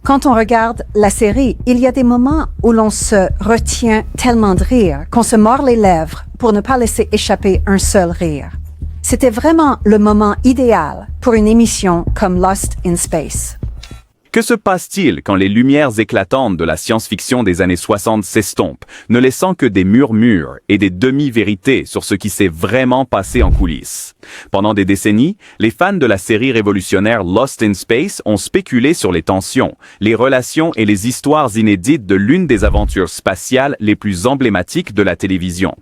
Quand on regarde la série, il y a des moments où l'on se retient tellement de rire qu'on se mord les lèvres pour ne pas laisser échapper un seul rire. C'était vraiment le moment idéal pour une émission comme Lost in Space. Que se passe-t-il quand les lumières éclatantes de la science-fiction des années 60 s'estompent, ne laissant que des murmures et des demi-vérités sur ce qui s'est vraiment passé en coulisses? Pendant des décennies, les fans de la série révolutionnaire Lost in Space ont spéculé sur les tensions, les relations et les histoires inédites de l'une des aventures spatiales les plus emblématiques de la télévision.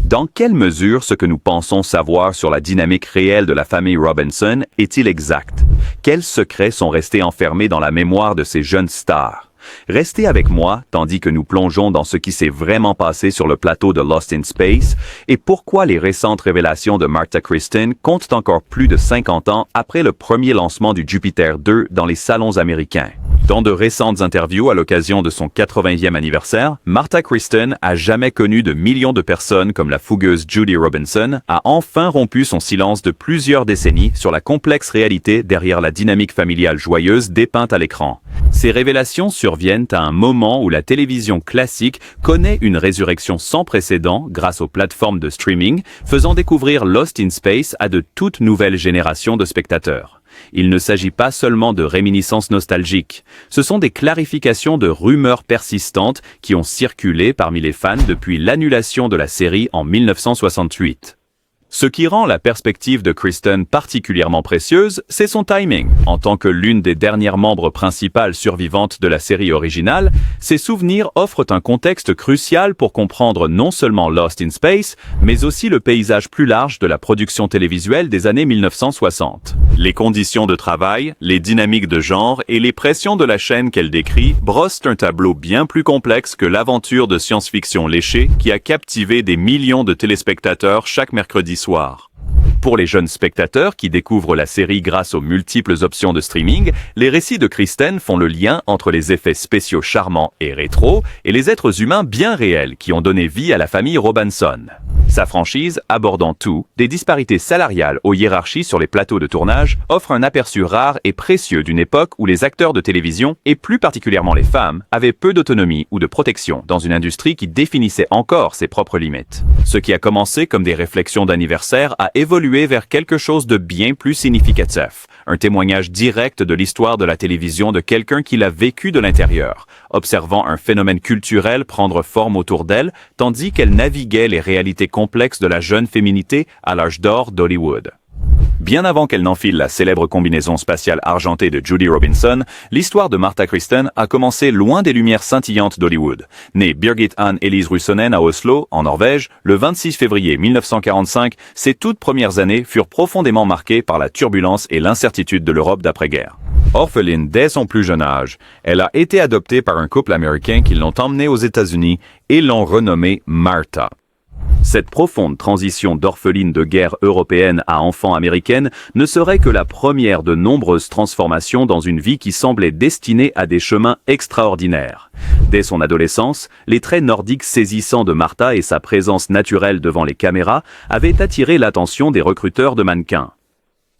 Dans quelle mesure ce que nous pensons savoir sur la dynamique réelle de la famille Robinson est-il exact? Quels secrets sont restés enfermés dans la mémoire de ces jeunes stars? Restez avec moi tandis que nous plongeons dans ce qui s'est vraiment passé sur le plateau de Lost in Space et pourquoi les récentes révélations de Marta Kristen comptent encore plus de 50 ans après le premier lancement du Jupiter 2 dans les salons américains. Dans de récentes interviews à l'occasion de son 80e anniversaire, Marta Kristen a jamais connu de millions de personnes comme la fougueuse Judy Robinson, a enfin rompu son silence de plusieurs décennies sur la complexe réalité derrière la dynamique familiale joyeuse dépeinte à l'écran. Ces révélations surviennent à un moment où la télévision classique connaît une résurrection sans précédent grâce aux plateformes de streaming, faisant découvrir Lost in Space à de toutes nouvelles générations de spectateurs. Il ne s'agit pas seulement de réminiscences nostalgiques, ce sont des clarifications de rumeurs persistantes qui ont circulé parmi les fans depuis l'annulation de la série en 1968. Ce qui rend la perspective de Kristen particulièrement précieuse, c'est son timing. En tant que l'une des dernières membres principales survivantes de la série originale, ses souvenirs offrent un contexte crucial pour comprendre non seulement Lost in Space, mais aussi le paysage plus large de la production télévisuelle des années 1960. Les conditions de travail, les dynamiques de genre et les pressions de la chaîne qu'elle décrit brossent un tableau bien plus complexe que l'aventure de science-fiction léchée qui a captivé des millions de téléspectateurs chaque mercredi soir. Pour les jeunes spectateurs qui découvrent la série grâce aux multiples options de streaming, les récits de Kristen font le lien entre les effets spéciaux charmants et rétro et les êtres humains bien réels qui ont donné vie à la famille Robinson. Sa franchise, abordant tout, des disparités salariales aux hiérarchies sur les plateaux de tournage, offre un aperçu rare et précieux d'une époque où les acteurs de télévision, et plus particulièrement les femmes, avaient peu d'autonomie ou de protection dans une industrie qui définissait encore ses propres limites. Ce qui a commencé comme des réflexions d'anniversaire a évolué vers quelque chose de bien plus significatif, un témoignage direct de l'histoire de la télévision de quelqu'un qui l'a vécu de l'intérieur, observant un phénomène culturel prendre forme autour d'elle, tandis qu'elle naviguait les réalités complexes de la jeune féminité à l'âge d'or d'Hollywood. Bien avant qu'elle n'enfile la célèbre combinaison spatiale argentée de Judy Robinson, l'histoire de Marta Kristen a commencé loin des lumières scintillantes d'Hollywood. Née Birgit Ann Elise Russonen à Oslo, en Norvège, le 26 février 1945, ses toutes premières années furent profondément marquées par la turbulence et l'incertitude de l'Europe d'après-guerre. Orpheline dès son plus jeune âge, elle a été adoptée par un couple américain qui l'ont emmenée aux États-Unis et l'ont renommée Marta. Cette profonde transition d'orpheline de guerre européenne à enfant américaine ne serait que la première de nombreuses transformations dans une vie qui semblait destinée à des chemins extraordinaires. Dès son adolescence, les traits nordiques saisissants de Marta et sa présence naturelle devant les caméras avaient attiré l'attention des recruteurs de mannequins.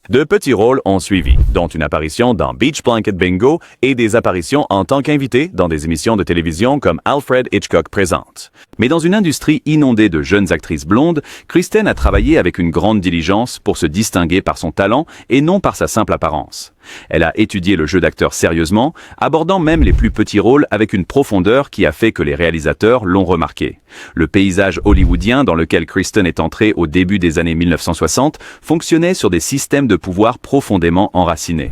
De petits rôles ont suivi, dont une apparition dans Beach Blanket Bingo et des apparitions en tant qu'invité dans des émissions de télévision comme Alfred Hitchcock Présente. Mais dans une industrie inondée de jeunes actrices blondes, Kristen a travaillé avec une grande diligence pour se distinguer par son talent et non par sa simple apparence. Elle a étudié le jeu d'acteur sérieusement, abordant même les plus petits rôles avec une profondeur qui a fait que les réalisateurs l'ont remarqué. Le paysage hollywoodien dans lequel Kristen est entrée au début des années 1960 fonctionnait sur des systèmes de pouvoir profondément enracinés.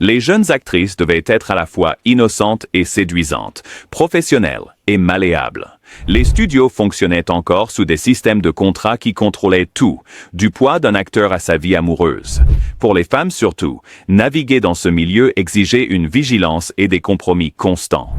Les jeunes actrices devaient être à la fois innocentes et séduisantes, professionnelles et malléables. Les studios fonctionnaient encore sous des systèmes de contrats qui contrôlaient tout, du poids d'un acteur à sa vie amoureuse. Pour les femmes surtout, naviguer dans ce milieu exigeait une vigilance et des compromis constants.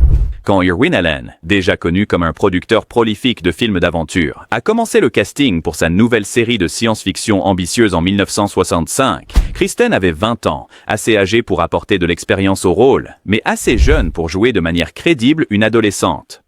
Quand Irwin Allen, déjà connu comme un producteur prolifique de films d'aventure, a commencé le casting pour sa nouvelle série de science-fiction ambitieuse en 1965, Kristen avait 20 ans, assez âgée pour apporter de l'expérience au rôle, mais assez jeune pour jouer de manière crédible une adolescente.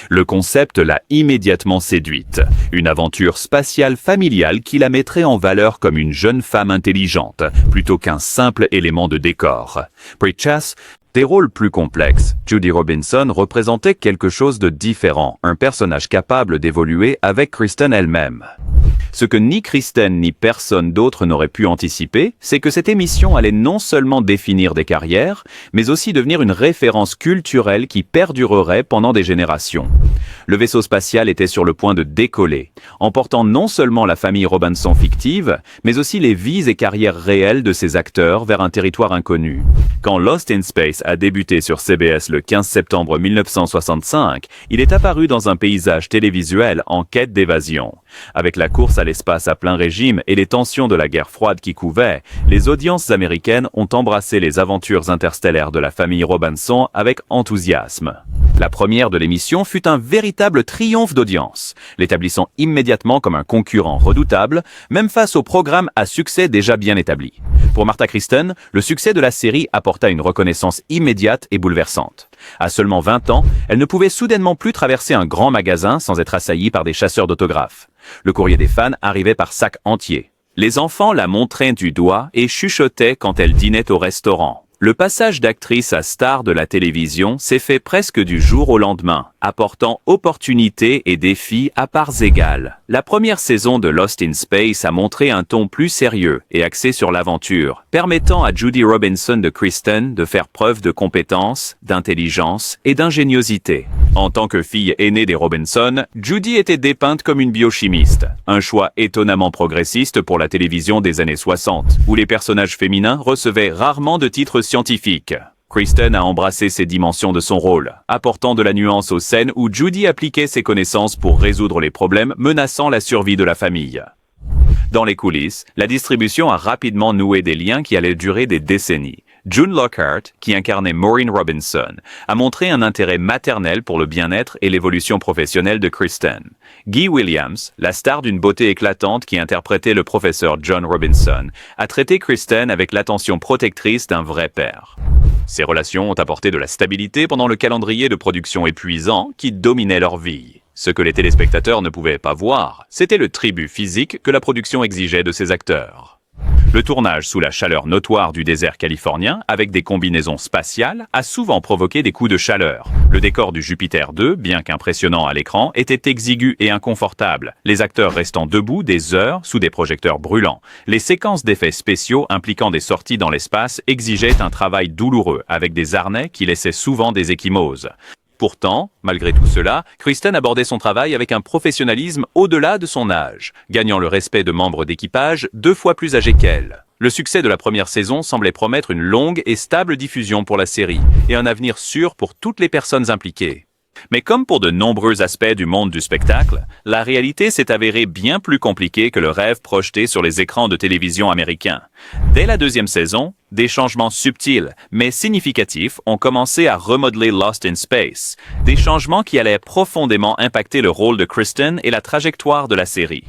Le concept l'a immédiatement séduite, une aventure spatiale familiale qui la mettrait en valeur comme une jeune femme intelligente, plutôt qu'un simple élément de décor. Preachas Des rôles plus complexes, Judy Robinson représentait quelque chose de différent, un personnage capable d'évoluer avec Kristen elle-même. Ce que ni Kristen ni personne d'autre n'aurait pu anticiper, c'est que cette émission allait non seulement définir des carrières, mais aussi devenir une référence culturelle qui perdurerait pendant des générations. Le vaisseau spatial était sur le point de décoller, emportant non seulement la famille Robinson fictive, mais aussi les vies et carrières réelles de ses acteurs vers un territoire inconnu. Quand Lost in Space a débuté sur CBS le 15 septembre 1965, il est apparu dans un paysage télévisuel en quête d'évasion. Avec la course à l'espace à plein régime et les tensions de la guerre froide qui couvaient, les audiences américaines ont embrassé les aventures interstellaires de la famille Robinson avec enthousiasme. La première de l'émission fut un véritable triomphe d'audience, l'établissant immédiatement comme un concurrent redoutable, même face au programme à succès déjà bien établi. Pour Martha Kristen, le succès de la série apporta une reconnaissance immédiate et bouleversante. À seulement 20 ans, elle ne pouvait soudainement plus traverser un grand magasin sans être assaillie par des chasseurs d'autographes. Le courrier des fans arrivait par sacs entiers. Les enfants la montraient du doigt et chuchotaient quand elle dînait au restaurant. Le passage d'actrice à star de la télévision s'est fait presque du jour au lendemain, apportant opportunités et défis à parts égales. La première saison de Lost in Space a montré un ton plus sérieux et axé sur l'aventure, permettant à Judy Robinson de Kristen de faire preuve de compétence, d'intelligence et d'ingéniosité. En tant que fille aînée des Robinson, Judy était dépeinte comme une biochimiste, un choix étonnamment progressiste pour la télévision des années 60, où les personnages féminins recevaient rarement de titres scientifiques. Kristen a embrassé ces dimensions de son rôle, apportant de la nuance aux scènes où Judy appliquait ses connaissances pour résoudre les problèmes menaçant la survie de la famille. Dans les coulisses, la distribution a rapidement noué des liens qui allaient durer des décennies. June Lockhart, qui incarnait Maureen Robinson, a montré un intérêt maternel pour le bien-être et l'évolution professionnelle de Kristen. Guy Williams, la star d'une beauté éclatante qui interprétait le professeur John Robinson, a traité Kristen avec l'attention protectrice d'un vrai père. Ces relations ont apporté de la stabilité pendant le calendrier de production épuisant qui dominait leur vie. Ce que les téléspectateurs ne pouvaient pas voir, c'était le tribut physique que la production exigeait de ses acteurs. Le tournage sous la chaleur notoire du désert californien, avec des combinaisons spatiales, a souvent provoqué des coups de chaleur. Le décor du Jupiter 2, bien qu'impressionnant à l'écran, était exigu et inconfortable, les acteurs restant debout des heures sous des projecteurs brûlants. Les séquences d'effets spéciaux impliquant des sorties dans l'espace exigeaient un travail douloureux, avec des harnais qui laissaient souvent des ecchymoses. Pourtant, malgré tout cela, Kristen abordait son travail avec un professionnalisme au-delà de son âge, gagnant le respect de membres d'équipage 2 fois plus âgés qu'elle. Le succès de la première saison semblait promettre une longue et stable diffusion pour la série, et un avenir sûr pour toutes les personnes impliquées. Mais comme pour de nombreux aspects du monde du spectacle, la réalité s'est avérée bien plus compliquée que le rêve projeté sur les écrans de télévision américains. Dès la 2e saison, des changements subtils, mais significatifs, ont commencé à remodeler Lost in Space. Des changements qui allaient profondément impacter le rôle de Kristen et la trajectoire de la série.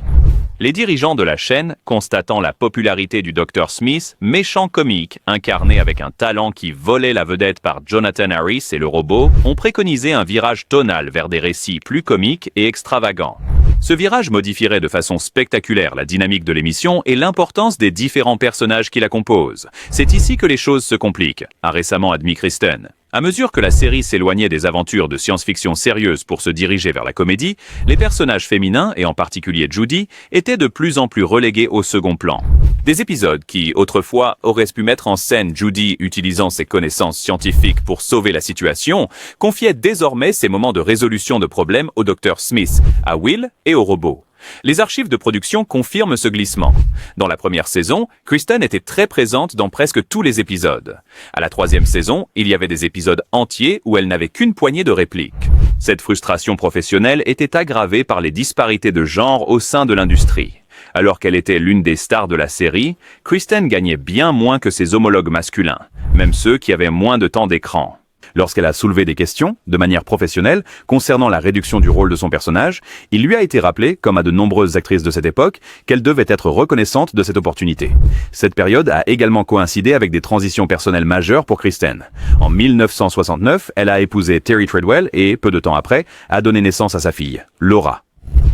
Les dirigeants de la chaîne, constatant la popularité du Dr. Smith, méchant comique, incarné avec un talent qui volait la vedette par Jonathan Harris et le robot, ont préconisé un virage tonal vers des récits plus comiques et extravagants. Ce virage modifierait de façon spectaculaire la dynamique de l'émission et l'importance des différents personnages qui la composent. C'est ici que les choses se compliquent, a récemment admis Kristen. À mesure que la série s'éloignait des aventures de science-fiction sérieuses pour se diriger vers la comédie, les personnages féminins, et en particulier Judy, étaient de plus en plus relégués au second plan. Des épisodes qui, autrefois, auraient pu mettre en scène Judy utilisant ses connaissances scientifiques pour sauver la situation, confiaient désormais ces moments de résolution de problèmes au Dr. Smith, à Will et au robot. Les archives de production confirment ce glissement. Dans la première saison, Kristen était très présente dans presque tous les épisodes. À la 3e saison, il y avait des épisodes entiers où elle n'avait qu'une poignée de répliques. Cette frustration professionnelle était aggravée par les disparités de genre au sein de l'industrie. Alors qu'elle était l'une des stars de la série, Kristen gagnait bien moins que ses homologues masculins, même ceux qui avaient moins de temps d'écran. Lorsqu'elle a soulevé des questions, de manière professionnelle, concernant la réduction du rôle de son personnage, il lui a été rappelé, comme à de nombreuses actrices de cette époque, qu'elle devait être reconnaissante de cette opportunité. Cette période a également coïncidé avec des transitions personnelles majeures pour Kristen. En 1969, elle a épousé Terry Treadwell et, peu de temps après, a donné naissance à sa fille, Laura.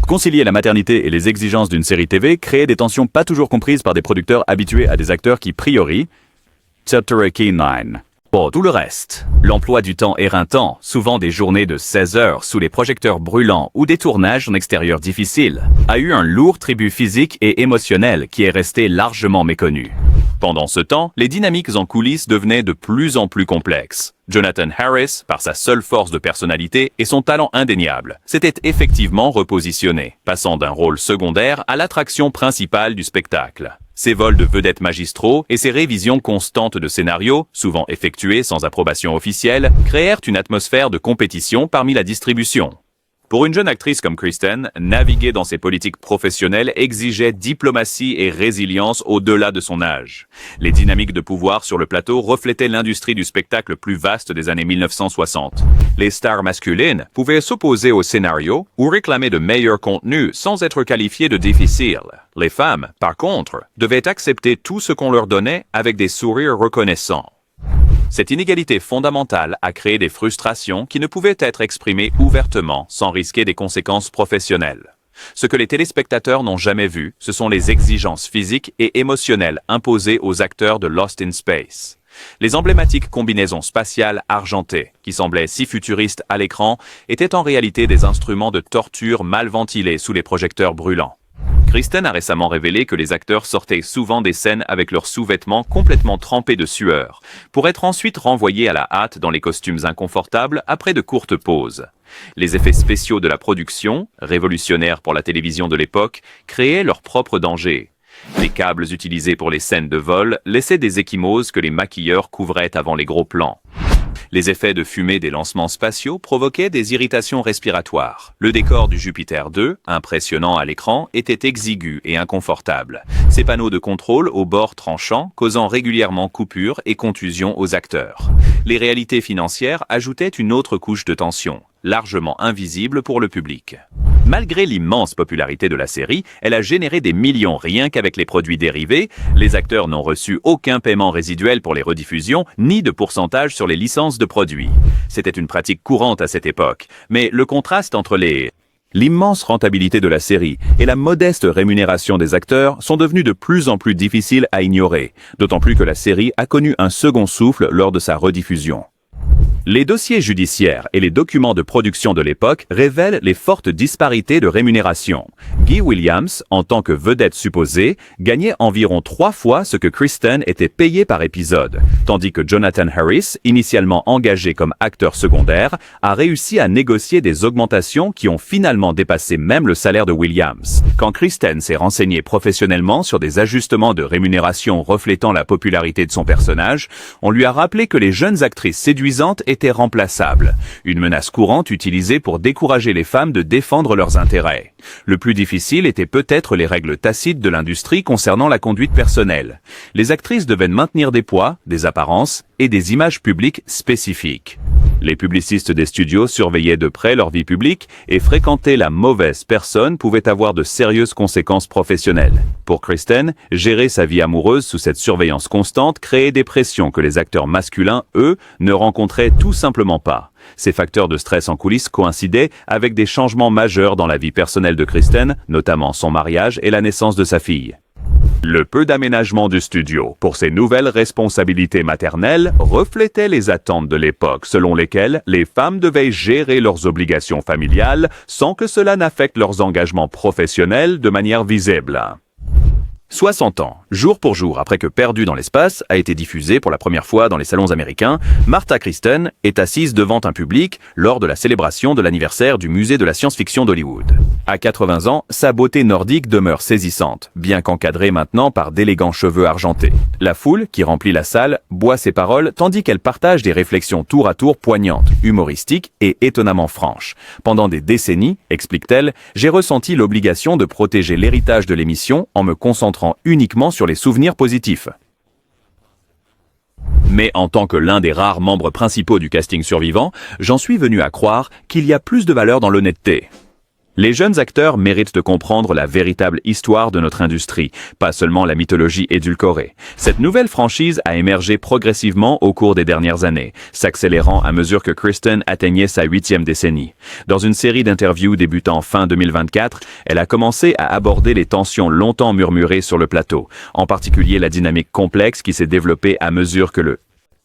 Concilier la maternité et les exigences d'une série TV créait des tensions pas toujours comprises par des producteurs habitués à des acteurs qui priori... Saturday Night Live. Pour tout le reste, l'emploi du temps éreintant, souvent des journées de 16 heures sous les projecteurs brûlants ou des tournages en extérieur difficiles, a eu un lourd tribut physique et émotionnel qui est resté largement méconnu. Pendant ce temps, les dynamiques en coulisses devenaient de plus en plus complexes. Jonathan Harris, par sa seule force de personnalité et son talent indéniable, s'était effectivement repositionné, passant d'un rôle secondaire à l'attraction principale du spectacle. Ses vols de vedettes magistraux et ses révisions constantes de scénarios, souvent effectuées sans approbation officielle, créèrent une atmosphère de compétition parmi la distribution. Pour une jeune actrice comme Kristen, naviguer dans ses politiques professionnelles exigeait diplomatie et résilience au-delà de son âge. Les dynamiques de pouvoir sur le plateau reflétaient l'industrie du spectacle plus vaste des années 1960. Les stars masculines pouvaient s'opposer au scénario ou réclamer de meilleurs contenus sans être qualifiées de difficiles. Les femmes, par contre, devaient accepter tout ce qu'on leur donnait avec des sourires reconnaissants. Cette inégalité fondamentale a créé des frustrations qui ne pouvaient être exprimées ouvertement sans risquer des conséquences professionnelles. Ce que les téléspectateurs n'ont jamais vu, ce sont les exigences physiques et émotionnelles imposées aux acteurs de Lost in Space. Les emblématiques combinaisons spatiales argentées, qui semblaient si futuristes à l'écran, étaient en réalité des instruments de torture mal ventilés sous les projecteurs brûlants. Kristen a récemment révélé que les acteurs sortaient souvent des scènes avec leurs sous-vêtements complètement trempés de sueur, pour être ensuite renvoyés à la hâte dans les costumes inconfortables après de courtes pauses. Les effets spéciaux de la production, révolutionnaires pour la télévision de l'époque, créaient leur propre danger. Les câbles utilisés pour les scènes de vol laissaient des ecchymoses que les maquilleurs couvraient avant les gros plans. Les effets de fumée des lancements spatiaux provoquaient des irritations respiratoires. Le décor du Jupiter 2, impressionnant à l'écran, était exigu et inconfortable. Ses panneaux de contrôle aux bords tranchants causant régulièrement coupures et contusions aux acteurs. Les réalités financières ajoutaient une autre couche de tension, largement invisible pour le public. Malgré l'immense popularité de la série, elle a généré des millions rien qu'avec les produits dérivés. Les acteurs n'ont reçu aucun paiement résiduel pour les rediffusions, ni de pourcentage sur les licences de produits. C'était une pratique courante à cette époque, mais le contraste entre l'immense rentabilité de la série et la modeste rémunération des acteurs sont devenus de plus en plus difficiles à ignorer, d'autant plus que la série a connu un second souffle lors de sa rediffusion. Les dossiers judiciaires et les documents de production de l'époque révèlent les fortes disparités de rémunération. Guy Williams, en tant que vedette supposée, gagnait environ 3 fois ce que Kristen était payé par épisode, tandis que Jonathan Harris, initialement engagé comme acteur secondaire, a réussi à négocier des augmentations qui ont finalement dépassé même le salaire de Williams. Quand Kristen s'est renseignée professionnellement sur des ajustements de rémunération reflétant la popularité de son personnage, on lui a rappelé que les jeunes actrices séduisantes étaient remplaçables, une menace courante utilisée pour décourager les femmes de défendre leurs intérêts. Le plus difficile était peut-être les règles tacites de l'industrie concernant la conduite personnelle. Les actrices devaient maintenir des poids, des apparences et des images publiques spécifiques. Les publicistes des studios surveillaient de près leur vie publique et fréquenter la mauvaise personne pouvait avoir de sérieuses conséquences professionnelles. Pour Kristen, gérer sa vie amoureuse sous cette surveillance constante créait des pressions que les acteurs masculins, eux, ne rencontraient tout simplement pas. Ces facteurs de stress en coulisses coïncidaient avec des changements majeurs dans la vie personnelle de Kristen, notamment son mariage et la naissance de sa fille. Le peu d'aménagement du studio pour ses nouvelles responsabilités maternelles reflétait les attentes de l'époque selon lesquelles les femmes devaient gérer leurs obligations familiales sans que cela n'affecte leurs engagements professionnels de manière visible. 60 ans, jour pour jour après que Perdu dans l'espace a été diffusé pour la première fois dans les salons américains, Martha Kristen est assise devant un public lors de la célébration de l'anniversaire du musée de la science-fiction d'Hollywood. À 80 ans, sa beauté nordique demeure saisissante, bien qu'encadrée maintenant par d'élégants cheveux argentés. La foule, qui remplit la salle, boit ses paroles tandis qu'elle partage des réflexions tour à tour poignantes, humoristiques et étonnamment franches. Pendant des décennies, explique-t-elle, j'ai ressenti l'obligation de protéger l'héritage de l'émission en me concentrant uniquement sur les souvenirs positifs. Mais en tant que l'un des rares membres principaux du casting survivant, j'en suis venu à croire qu'il y a plus de valeur dans l'honnêteté. Les jeunes acteurs méritent de comprendre la véritable histoire de notre industrie, pas seulement la mythologie édulcorée. Cette nouvelle franchise a émergé progressivement au cours des dernières années, s'accélérant à mesure que Kristen atteignait sa 8e décennie. Dans une série d'interviews débutant fin 2024, elle a commencé à aborder les tensions longtemps murmurées sur le plateau, en particulier la dynamique complexe qui s'est développée à mesure que le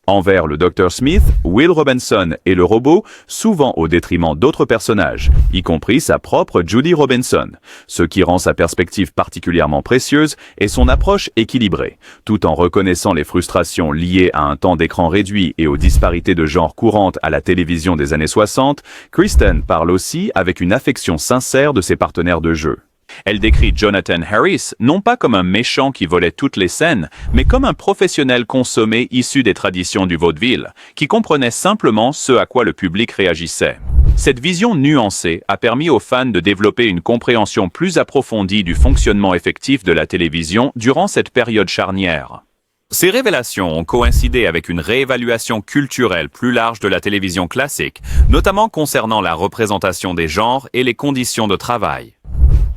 Envers le Dr. Smith, Will Robinson et le robot, souvent au détriment d'autres personnages, y compris sa propre Judy Robinson, ce qui rend sa perspective particulièrement précieuse et son approche équilibrée. Tout en reconnaissant les frustrations liées à un temps d'écran réduit et aux disparités de genre courantes à la télévision des années 60, Kristen parle aussi avec une affection sincère de ses partenaires de jeu. Elle décrit Jonathan Harris non pas comme un méchant qui volait toutes les scènes, mais comme un professionnel consommé issu des traditions du vaudeville, qui comprenait simplement ce à quoi le public réagissait. Cette vision nuancée a permis aux fans de développer une compréhension plus approfondie du fonctionnement effectif de la télévision durant cette période charnière. Ces révélations ont coïncidé avec une réévaluation culturelle plus large de la télévision classique, notamment concernant la représentation des genres et les conditions de travail.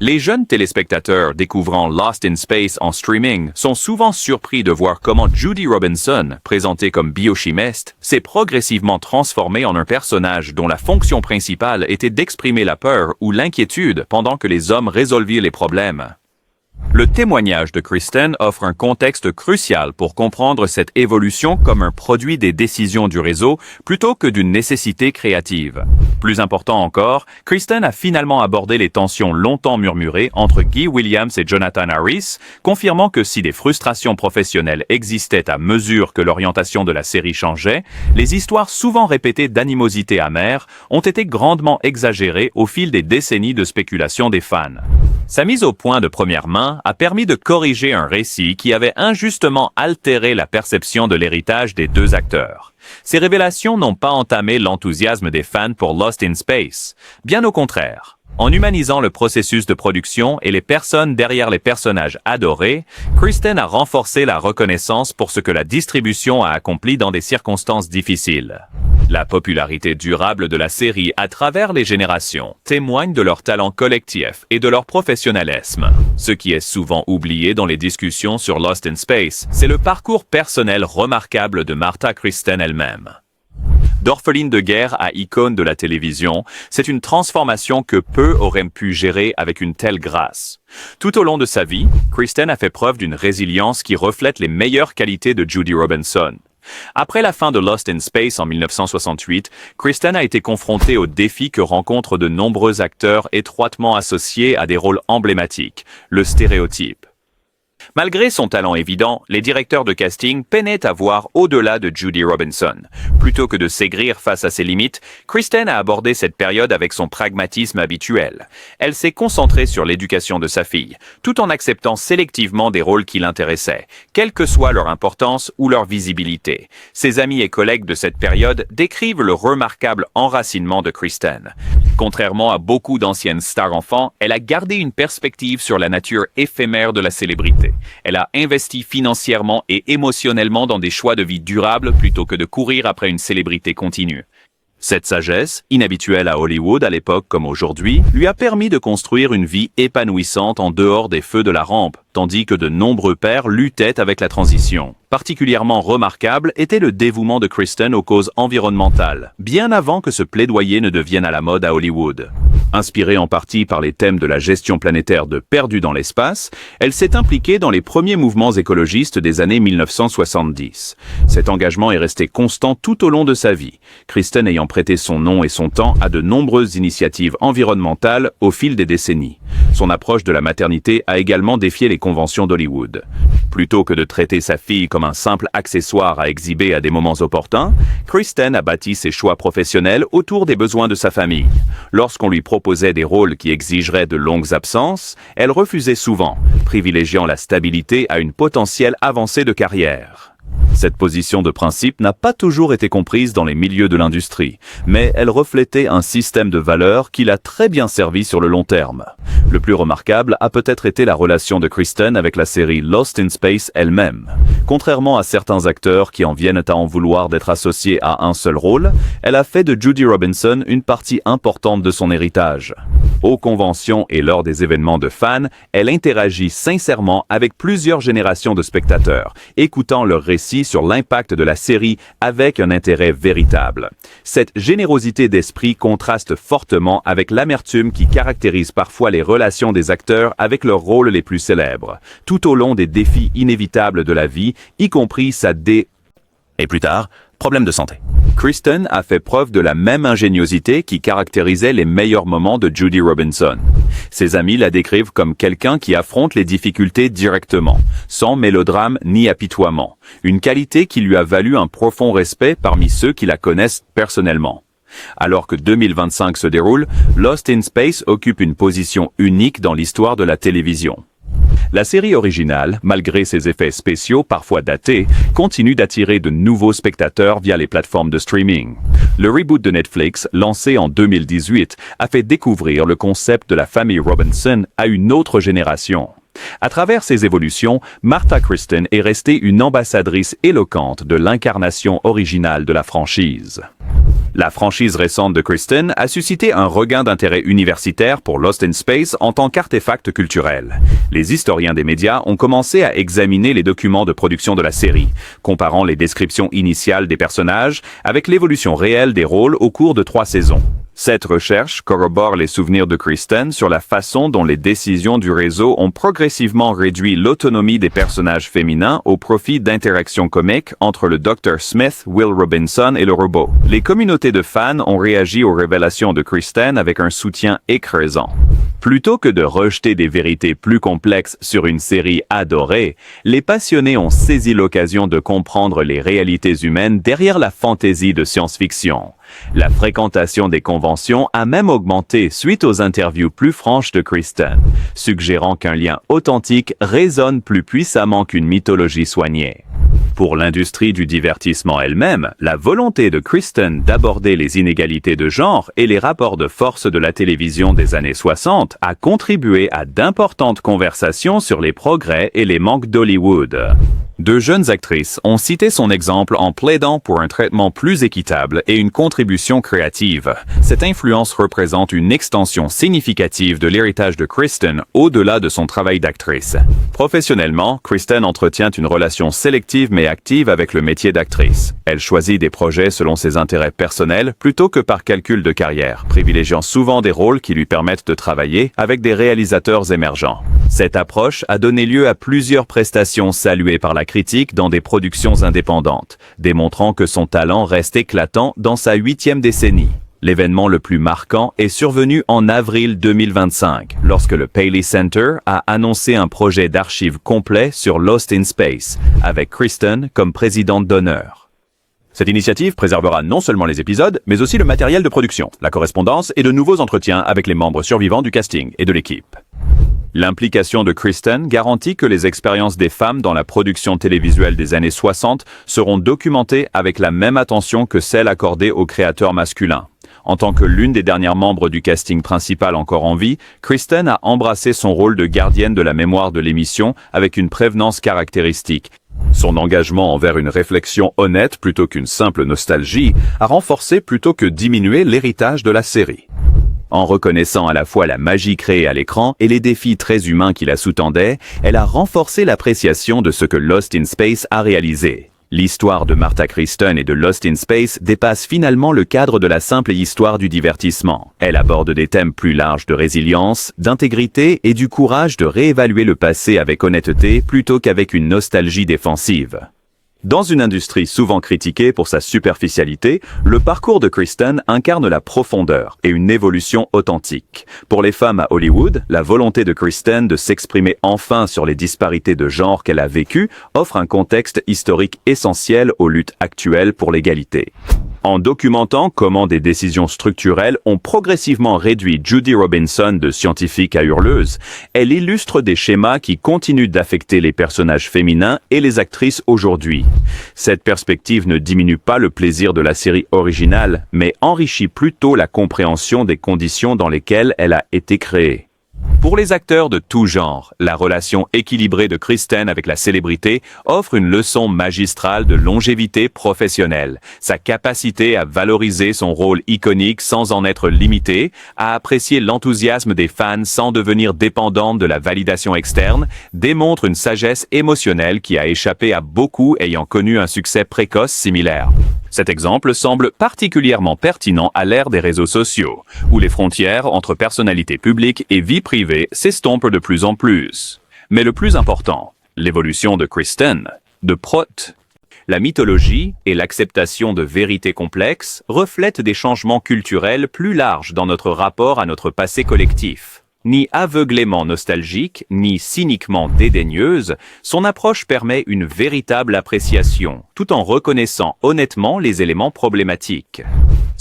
Les jeunes téléspectateurs découvrant Lost in Space en streaming sont souvent surpris de voir comment Judy Robinson, présentée comme biochimiste, s'est progressivement transformée en un personnage dont la fonction principale était d'exprimer la peur ou l'inquiétude pendant que les hommes résolvaient les problèmes. Le témoignage de Kristen offre un contexte crucial pour comprendre cette évolution comme un produit des décisions du réseau plutôt que d'une nécessité créative. Plus important encore, Kristen a finalement abordé les tensions longtemps murmurées entre Guy Williams et Jonathan Harris, confirmant que si des frustrations professionnelles existaient à mesure que l'orientation de la série changeait, les histoires souvent répétées d'animosité amère ont été grandement exagérées au fil des décennies de spéculation des fans. Sa mise au point de première main a permis de corriger un récit qui avait injustement altéré la perception de l'héritage des deux acteurs. Ces révélations n'ont pas entamé l'enthousiasme des fans pour Lost in Space. Bien au contraire. En humanisant le processus de production et les personnes derrière les personnages adorés, Kristen a renforcé la reconnaissance pour ce que la distribution a accompli dans des circonstances difficiles. La popularité durable de la série à travers les générations témoigne de leur talent collectif et de leur professionnalisme. Ce qui est souvent oublié dans les discussions sur Lost in Space, c'est le parcours personnel remarquable de Martha Kristen elle-même. D'orpheline de guerre à icône de la télévision, c'est une transformation que peu auraient pu gérer avec une telle grâce. Tout au long de sa vie, Kristen a fait preuve d'une résilience qui reflète les meilleures qualités de Judy Robinson. Après la fin de Lost in Space en 1968, Kristen a été confrontée aux défis que rencontrent de nombreux acteurs étroitement associés à des rôles emblématiques, le stéréotype. Malgré son talent évident, les directeurs de casting peinaient à voir au-delà de Judy Robinson. Plutôt que de s'aigrir face à ses limites, Kristen a abordé cette période avec son pragmatisme habituel. Elle s'est concentrée sur l'éducation de sa fille, tout en acceptant sélectivement des rôles qui l'intéressaient, quelle que soit leur importance ou leur visibilité. Ses amis et collègues de cette période décrivent le remarquable enracinement de Kristen. Contrairement à beaucoup d'anciennes stars enfants, elle a gardé une perspective sur la nature éphémère de la célébrité. Elle a investi financièrement et émotionnellement dans des choix de vie durables plutôt que de courir après une célébrité continue. Cette sagesse, inhabituelle à Hollywood à l'époque comme aujourd'hui, lui a permis de construire une vie épanouissante en dehors des feux de la rampe, tandis que de nombreux pères luttaient avec la transition. Particulièrement remarquable était le dévouement de Kristen aux causes environnementales, bien avant que ce plaidoyer ne devienne à la mode à Hollywood. Inspirée en partie par les thèmes de la gestion planétaire de Perdu dans l'espace, elle s'est impliquée dans les premiers mouvements écologistes des années 1970. Cet engagement est resté constant tout au long de sa vie, Kristen ayant prêté son nom et son temps à de nombreuses initiatives environnementales au fil des décennies. Son approche de la maternité a également défié les conventions d'Hollywood. Plutôt que de traiter sa fille comme un simple accessoire à exhiber à des moments opportuns, Kristen a bâti ses choix professionnels autour des besoins de sa famille. Lorsqu'on lui proposait des rôles qui exigeraient de longues absences, elle refusait souvent, privilégiant la stabilité à une potentielle avancée de carrière. Cette position de principe n'a pas toujours été comprise dans les milieux de l'industrie, mais elle reflétait un système de valeurs qui l'a très bien servi sur le long terme. Le plus remarquable a peut-être été la relation de Kristen avec la série Lost in Space elle-même. Contrairement à certains acteurs qui en viennent à en vouloir d'être associés à un seul rôle, elle a fait de Judy Robinson une partie importante de son héritage. Aux conventions et lors des événements de fans, elle interagit sincèrement avec plusieurs générations de spectateurs, écoutant leurs récits sur l'impact de la série avec un intérêt véritable. Cette générosité d'esprit contraste fortement avec l'amertume qui caractérise parfois les relations des acteurs avec leurs rôles les plus célèbres, tout au long des défis inévitables de la vie, y compris sa Et plus tard, problème de santé. Kristen a fait preuve de la même ingéniosité qui caractérisait les meilleurs moments de Judy Robinson. Ses amis la décrivent comme quelqu'un qui affronte les difficultés directement, sans mélodrame ni apitoiement, une qualité qui lui a valu un profond respect parmi ceux qui la connaissent personnellement. Alors que 2025 se déroule, Lost in Space occupe une position unique dans l'histoire de la télévision. La série originale, malgré ses effets spéciaux parfois datés, continue d'attirer de nouveaux spectateurs via les plateformes de streaming. Le reboot de Netflix, lancé en 2018, a fait découvrir le concept de la famille Robinson à une autre génération. À travers ces évolutions, Martha Kristen est restée une ambassadrice éloquente de l'incarnation originale de la franchise. La franchise récente de Kristen a suscité un regain d'intérêt universitaire pour Lost in Space en tant qu'artefact culturel. Les historiens des médias ont commencé à examiner les documents de production de la série, comparant les descriptions initiales des personnages avec l'évolution réelle des rôles au cours de 3 saisons. Cette recherche corrobore les souvenirs de Kristen sur la façon dont les décisions du réseau ont progressivement réduit l'autonomie des personnages féminins au profit d'interactions comiques entre le Dr. Smith, Will Robinson et le robot. Les communautés de fans ont réagi aux révélations de Kristen avec un soutien écrasant. Plutôt que de rejeter des vérités plus complexes sur une série adorée, les passionnés ont saisi l'occasion de comprendre les réalités humaines derrière la fantaisie de science-fiction. La fréquentation des conventions a même augmenté suite aux interviews plus franches de Kristen, suggérant qu'un lien authentique résonne plus puissamment qu'une mythologie soignée. Pour l'industrie du divertissement elle-même, la volonté de Kristen d'aborder les inégalités de genre et les rapports de force de la télévision des années 60 a contribué à d'importantes conversations sur les progrès et les manques d'Hollywood. De jeunes actrices ont cité son exemple en plaidant pour un traitement plus équitable et une contribution créative. Cette influence représente une extension significative de l'héritage de Kristen au-delà de son travail d'actrice. Professionnellement, Kristen entretient une relation sélective mais active avec le métier d'actrice. Elle choisit des projets selon ses intérêts personnels plutôt que par calcul de carrière, privilégiant souvent des rôles qui lui permettent de travailler avec des réalisateurs émergents. Cette approche a donné lieu à plusieurs prestations saluées par la critique dans des productions indépendantes, démontrant que son talent reste éclatant dans sa 8e décennie. L'événement le plus marquant est survenu en avril 2025, lorsque le Paley Center a annoncé un projet d'archives complet sur Lost in Space, avec Kristen comme présidente d'honneur. Cette initiative préservera non seulement les épisodes, mais aussi le matériel de production, la correspondance et de nouveaux entretiens avec les membres survivants du casting et de l'équipe. L'implication de Kristen garantit que les expériences des femmes dans la production télévisuelle des années 60 seront documentées avec la même attention que celle accordée aux créateurs masculins. En tant que l'une des dernières membres du casting principal encore en vie, Kristen a embrassé son rôle de gardienne de la mémoire de l'émission avec une prévenance caractéristique. Son engagement envers une réflexion honnête plutôt qu'une simple nostalgie a renforcé plutôt que diminué l'héritage de la série. En reconnaissant à la fois la magie créée à l'écran et les défis très humains qui la sous-tendaient, elle a renforcé l'appréciation de ce que Lost in Space a réalisé. L'histoire de Martha Kristen et de Lost in Space dépasse finalement le cadre de la simple histoire du divertissement. Elle aborde des thèmes plus larges de résilience, d'intégrité et du courage de réévaluer le passé avec honnêteté plutôt qu'avec une nostalgie défensive. Dans une industrie souvent critiquée pour sa superficialité, le parcours de Kristen incarne la profondeur et une évolution authentique. Pour les femmes à Hollywood, la volonté de Kristen de s'exprimer enfin sur les disparités de genre qu'elle a vécues offre un contexte historique essentiel aux luttes actuelles pour l'égalité. En documentant comment des décisions structurelles ont progressivement réduit Judy Robinson de scientifique à hurleuse, elle illustre des schémas qui continuent d'affecter les personnages féminins et les actrices aujourd'hui. Cette perspective ne diminue pas le plaisir de la série originale, mais enrichit plutôt la compréhension des conditions dans lesquelles elle a été créée. Pour les acteurs de tout genre, la relation équilibrée de Kristen avec la célébrité offre une leçon magistrale de longévité professionnelle. Sa capacité à valoriser son rôle iconique sans en être limitée, à apprécier l'enthousiasme des fans sans devenir dépendante de la validation externe, démontre une sagesse émotionnelle qui a échappé à beaucoup ayant connu un succès précoce similaire. Cet exemple semble particulièrement pertinent à l'ère des réseaux sociaux, où les frontières entre personnalité publique et vie privée s'estompent de plus en plus. Mais le plus important, l'évolution de Kristen, de Prot. La mythologie et l'acceptation de vérités complexes reflètent des changements culturels plus larges dans notre rapport à notre passé collectif. Ni aveuglément nostalgique, ni cyniquement dédaigneuse, son approche permet une véritable appréciation, tout en reconnaissant honnêtement les éléments problématiques.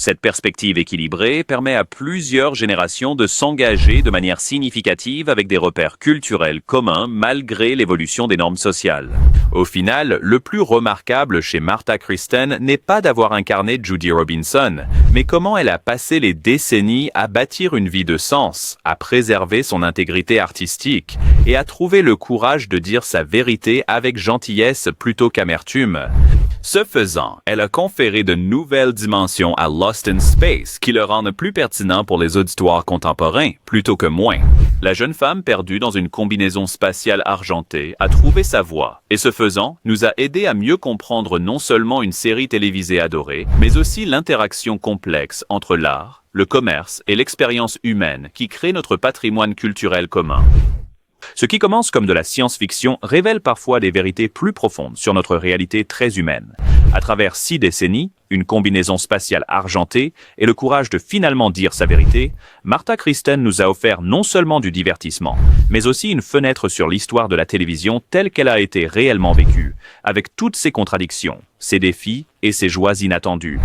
Cette perspective équilibrée permet à plusieurs générations de s'engager de manière significative avec des repères culturels communs malgré l'évolution des normes sociales. Au final, le plus remarquable chez Martha Kristen n'est pas d'avoir incarné Judy Robinson, mais comment elle a passé les décennies à bâtir une vie de sens, à préserver son intégrité artistique et à trouver le courage de dire sa vérité avec gentillesse plutôt qu'amertume. Ce faisant, elle a conféré de nouvelles dimensions à Lost in Space qui le rendent plus pertinent pour les auditoires contemporains, plutôt que moins. La jeune femme perdue dans une combinaison spatiale argentée a trouvé sa voie, et ce faisant, nous a aidé à mieux comprendre non seulement une série télévisée adorée, mais aussi l'interaction complexe entre l'art, le commerce et l'expérience humaine qui crée notre patrimoine culturel commun. Ce qui commence comme de la science-fiction révèle parfois des vérités plus profondes sur notre réalité très humaine. À travers 6 décennies, une combinaison spatiale argentée et le courage de finalement dire sa vérité, Martha Kristen nous a offert non seulement du divertissement, mais aussi une fenêtre sur l'histoire de la télévision telle qu'elle a été réellement vécue, avec toutes ses contradictions, ses défis et ses joies inattendues.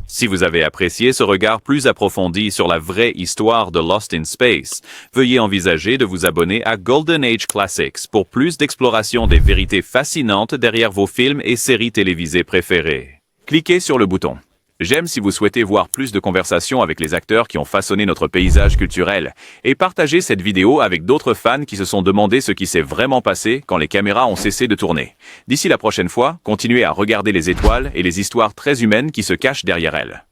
Si vous avez apprécié ce regard plus approfondi sur la vraie histoire de Lost in Space, veuillez envisager de vous abonner à Golden Age Classics pour plus d'exploration des vérités fascinantes derrière vos films et séries télévisées préférées. Cliquez sur le bouton J'aime si vous souhaitez voir plus de conversations avec les acteurs qui ont façonné notre paysage culturel et partagez cette vidéo avec d'autres fans qui se sont demandé ce qui s'est vraiment passé quand les caméras ont cessé de tourner. D'ici la prochaine fois, continuez à regarder les étoiles et les histoires très humaines qui se cachent derrière elles.